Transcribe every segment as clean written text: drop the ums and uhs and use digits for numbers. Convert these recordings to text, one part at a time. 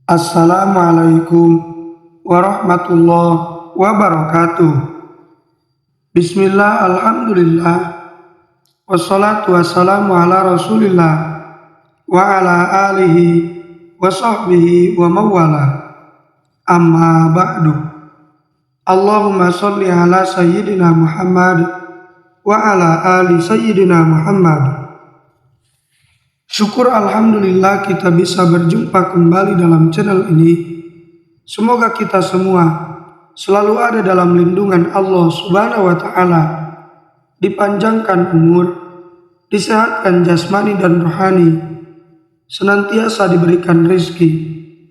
Assalamualaikum warahmatullahi wabarakatuh. Bismillah, alhamdulillah, wassalatu wassalamu ala rasulillah wa ala alihi wa sahbihi wa mawala. Amma ba'du. Allahumma sholli ala sayyidina Muhammad wa ala ali sayyidina Muhammad. Syukur alhamdulillah kita bisa berjumpa kembali dalam channel ini. Semoga kita semua selalu ada dalam lindungan Allah Subhanahu wa Ta'ala, dipanjangkan umur, disehatkan jasmani dan rohani, senantiasa diberikan rezeki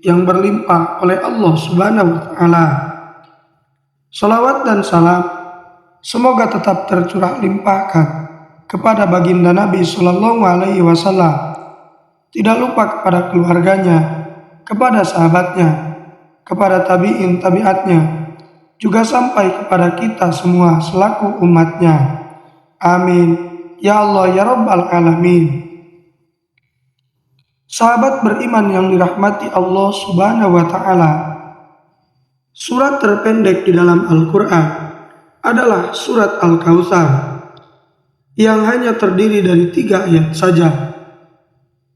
yang berlimpah oleh Allah Subhanahu wa Ta'ala. Salawat dan salam semoga tetap tercurah limpahkan kepada baginda Nabi Sallallahu Alaihi Wasallam, tidak lupa kepada keluarganya, kepada sahabatnya, kepada tabi'in tabi'atnya, juga sampai kepada kita semua selaku umatnya. Amin. Ya Allah ya Rabbal Alamin. Sahabat beriman yang dirahmati Allah Subhanahu wa Ta'ala, surat terpendek di dalam Al-Quran adalah surat Al-Kautsar yang hanya terdiri dari 3 ayat saja.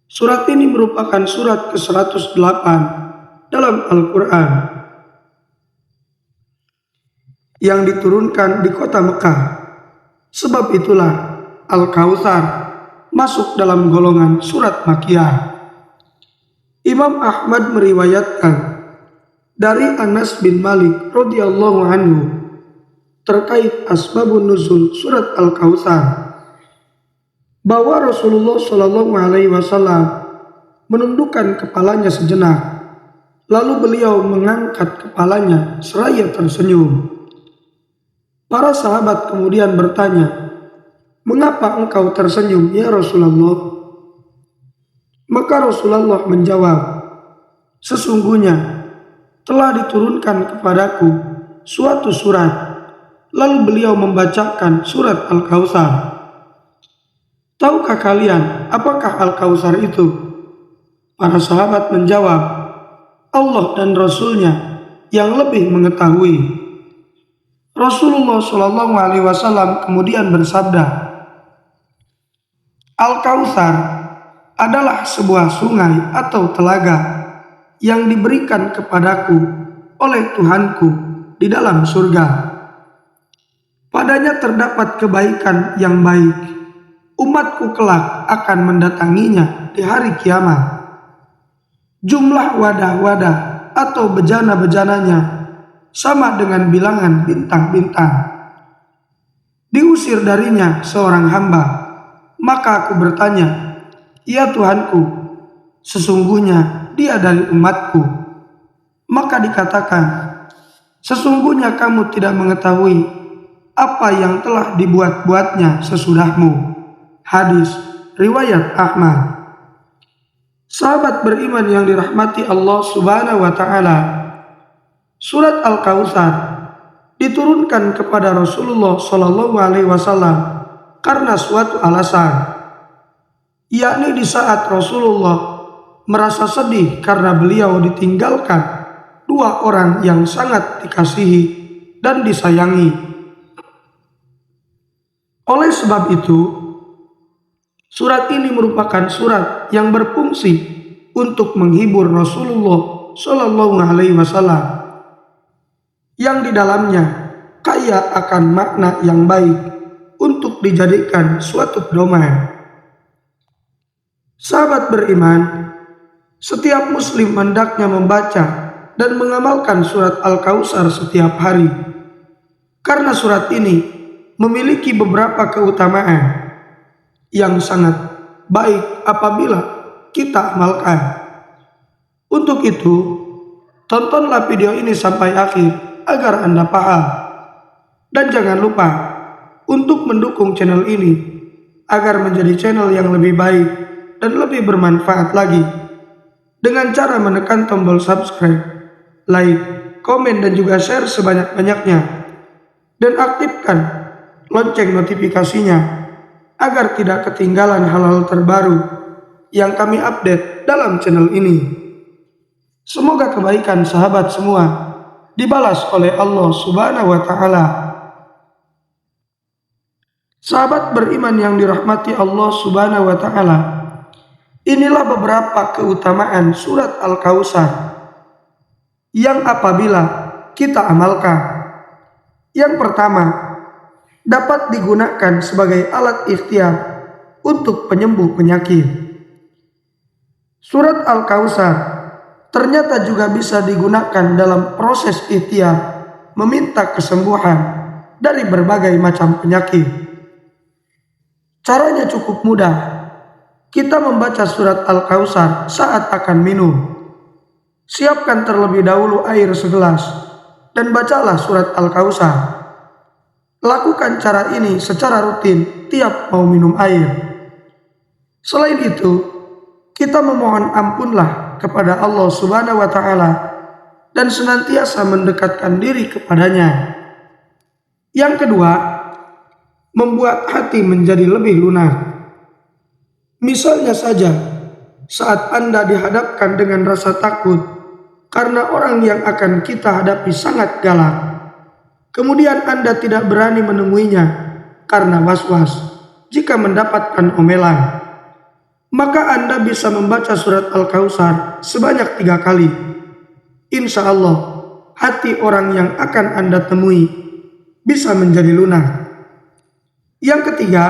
Surat ini merupakan surat ke-108 dalam Al-Quran yang diturunkan di kota Mekah. Sebab itulah Al-Kautsar masuk dalam golongan surat Makkiyah. Imam Ahmad meriwayatkan dari Anas bin Malik radhiyallahu anhu terkait asbabun nuzul surat Al-Kautsar, bahwa Rasulullah Shallallahu Alaihi Wasallam menundukkan kepalanya sejenak, lalu beliau mengangkat kepalanya seraya tersenyum. Para sahabat kemudian bertanya, "Mengapa engkau tersenyum ya Rasulullah?" Maka Rasulullah menjawab, "Sesungguhnya telah diturunkan kepadaku suatu surat." Lalu beliau membacakan surat Al-Kautsar. "Tahukah kalian apakah Al-Kautsar itu?" Para sahabat menjawab, "Allah dan Rasul-Nya yang lebih mengetahui." Rasulullah Shallallahu Alaihi Wasallam kemudian bersabda, "Al-Kautsar adalah sebuah sungai atau telaga yang diberikan kepadaku oleh Tuhanku di dalam surga. Padanya terdapat kebaikan yang baik. Umatku kelak akan mendatanginya di hari kiamat. Jumlah wadah-wadah atau bejana-bejananya sama dengan bilangan bintang-bintang. Diusir darinya seorang hamba, maka aku bertanya, 'Ya Tuhanku, sesungguhnya dia dari umatku.' Maka dikatakan, 'Sesungguhnya kamu tidak mengetahui apa yang telah dibuat-buatnya sesudahmu.'" Hadis riwayat Ahmad. Sahabat beriman yang dirahmati Allah Subhanahu wa Ta'ala, surat Al-Kautsar diturunkan kepada Rasulullah Shallallahu Alaihi Wasallam karena suatu alasan, yakni di saat Rasulullah merasa sedih karena beliau ditinggalkan 2 orang yang sangat dikasihi dan disayangi. Oleh sebab itu, surat ini merupakan surat yang berfungsi untuk menghibur Rasulullah Shallallahu Alaihi Wasallam, yang di dalamnya kaya akan makna yang baik untuk dijadikan suatu pedoman. Sahabat beriman, setiap muslim hendaknya membaca dan mengamalkan surat Al-Kautsar setiap hari, karena surat ini memiliki beberapa keutamaan yang sangat baik apabila kita amalkan. Untuk itu, tontonlah video ini sampai akhir agar Anda paham. Dan jangan lupa untuk mendukung channel ini agar menjadi channel yang lebih baik dan lebih bermanfaat lagi, dengan cara menekan tombol subscribe, like, komen, dan juga share sebanyak-banyaknya, dan aktifkan lonceng notifikasinya agar tidak ketinggalan hal-hal terbaru yang kami update dalam channel ini. Semoga kebaikan sahabat semua dibalas oleh Allah Subhanahu wa Ta'ala. Sahabat beriman yang dirahmati Allah Subhanahu wa Ta'ala, inilah beberapa keutamaan surat Al-Kautsar yang apabila kita amalkan. Yang pertama, dapat digunakan sebagai alat ikhtiar untuk penyembuh penyakit. Surat Al-Kautsar ternyata juga bisa digunakan dalam proses ikhtiar meminta kesembuhan dari berbagai macam penyakit. Caranya cukup mudah. Kita membaca surat Al-Kautsar saat akan minum. Siapkan terlebih dahulu air segelas dan bacalah surat Al-Kautsar. Lakukan cara ini secara rutin tiap mau minum air. Selain itu, kita memohon ampunlah kepada Allah Subhanahu wa Ta'ala dan senantiasa mendekatkan diri kepadanya. Yang kedua, membuat hati menjadi lebih lunak. Misalnya saja, saat Anda dihadapkan dengan rasa takut karena orang yang akan kita hadapi sangat galak, kemudian Anda tidak berani menemuinya karena was-was jika mendapatkan omelan, maka Anda bisa membaca surat Al-Kautsar sebanyak 3 kali. Insya Allah, hati orang yang akan Anda temui bisa menjadi lunak. Yang ketiga,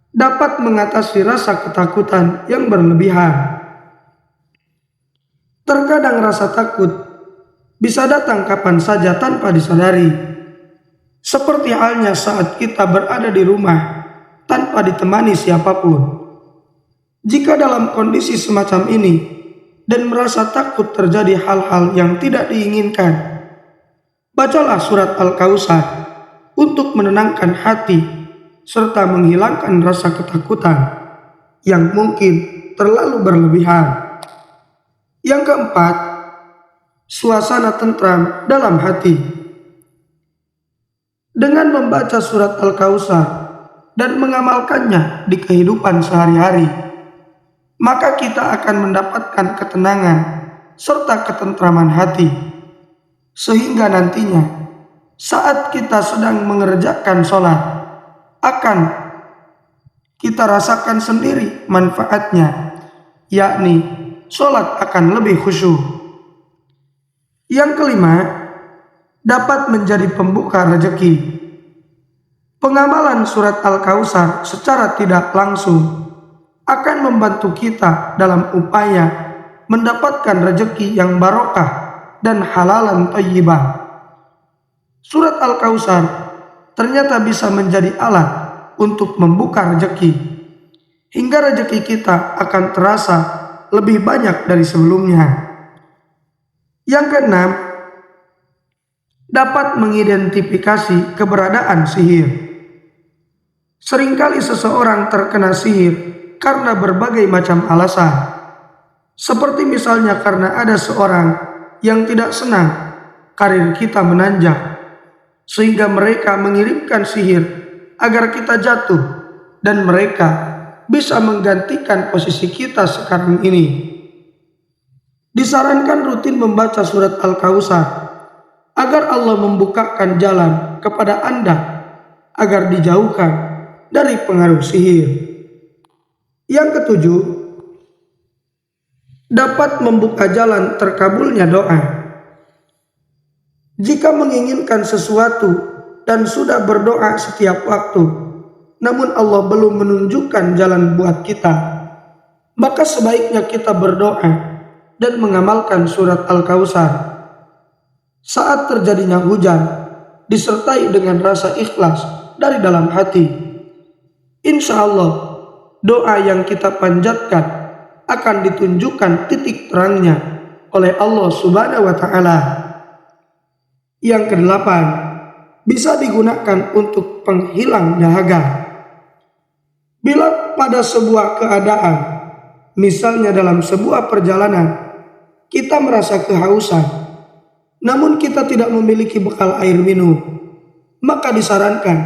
dapat mengatasi rasa ketakutan yang berlebihan. Terkadang rasa takut bisa datang kapan saja tanpa disadari. Seperti halnya saat kita berada di rumah tanpa ditemani siapapun. Jika dalam kondisi semacam ini dan merasa takut terjadi hal-hal yang tidak diinginkan, bacalah surat Al-Kautsar untuk menenangkan hati serta menghilangkan rasa ketakutan yang mungkin terlalu berlebihan. Yang keempat, suasana tentram dalam hati. Dengan membaca surat Al-Kautsar dan mengamalkannya di kehidupan sehari-hari, maka kita akan mendapatkan ketenangan serta ketentraman hati, sehingga nantinya saat kita sedang mengerjakan sholat, akan kita rasakan sendiri manfaatnya, yakni sholat akan lebih khusyuk. Yang kelima, dapat menjadi pembuka rezeki. Pengamalan surat Al-Kautsar secara tidak langsung akan membantu kita dalam upaya mendapatkan rezeki yang barokah dan halalan thayyibah. Surat Al-Kautsar ternyata bisa menjadi alat untuk membuka rezeki, hingga rezeki kita akan terasa lebih banyak dari sebelumnya. Yang keenam, dapat mengidentifikasi keberadaan sihir. Seringkali seseorang terkena sihir karena berbagai macam alasan, seperti misalnya karena ada seorang yang tidak senang karir kita menanjak, sehingga mereka mengirimkan sihir agar kita jatuh dan mereka bisa menggantikan posisi kita sekarang ini. Disarankan rutin membaca surat Al-Kautsar agar Allah membukakan jalan kepada Anda agar dijauhkan dari pengaruh sihir. Yang ketujuh, dapat membuka jalan terkabulnya doa. Jika menginginkan sesuatu dan sudah berdoa setiap waktu, namun Allah belum menunjukkan jalan buat kita, maka sebaiknya kita berdoa dan mengamalkan surat Al-Kautsar. Saat terjadinya hujan, disertai dengan rasa ikhlas dari dalam hati, insya Allah doa yang kita panjatkan akan ditunjukkan titik terangnya oleh Allah Subhanahu wa Ta'ala. Yang kedelapan, bisa digunakan untuk penghilang dahaga. Bila pada sebuah keadaan, misalnya dalam sebuah perjalanan, kita merasa kehausan, namun kita tidak memiliki bekal air minum, maka disarankan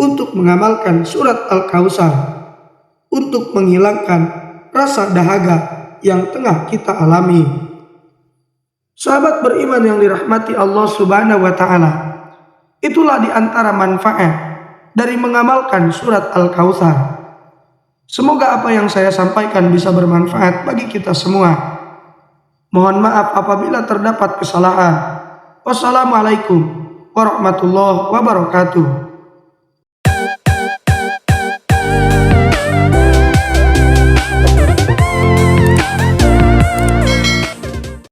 untuk mengamalkan surat Al-Kautsar untuk menghilangkan rasa dahaga yang tengah kita alami. Sahabat beriman yang dirahmati Allah Subhanahu wa Ta'ala, itulah di antara manfaat dari mengamalkan surat Al-Kautsar. Semoga apa yang saya sampaikan bisa bermanfaat bagi kita semua. Mohon maaf apabila terdapat kesalahan. Wassalamualaikum warahmatullahi wabarakatuh.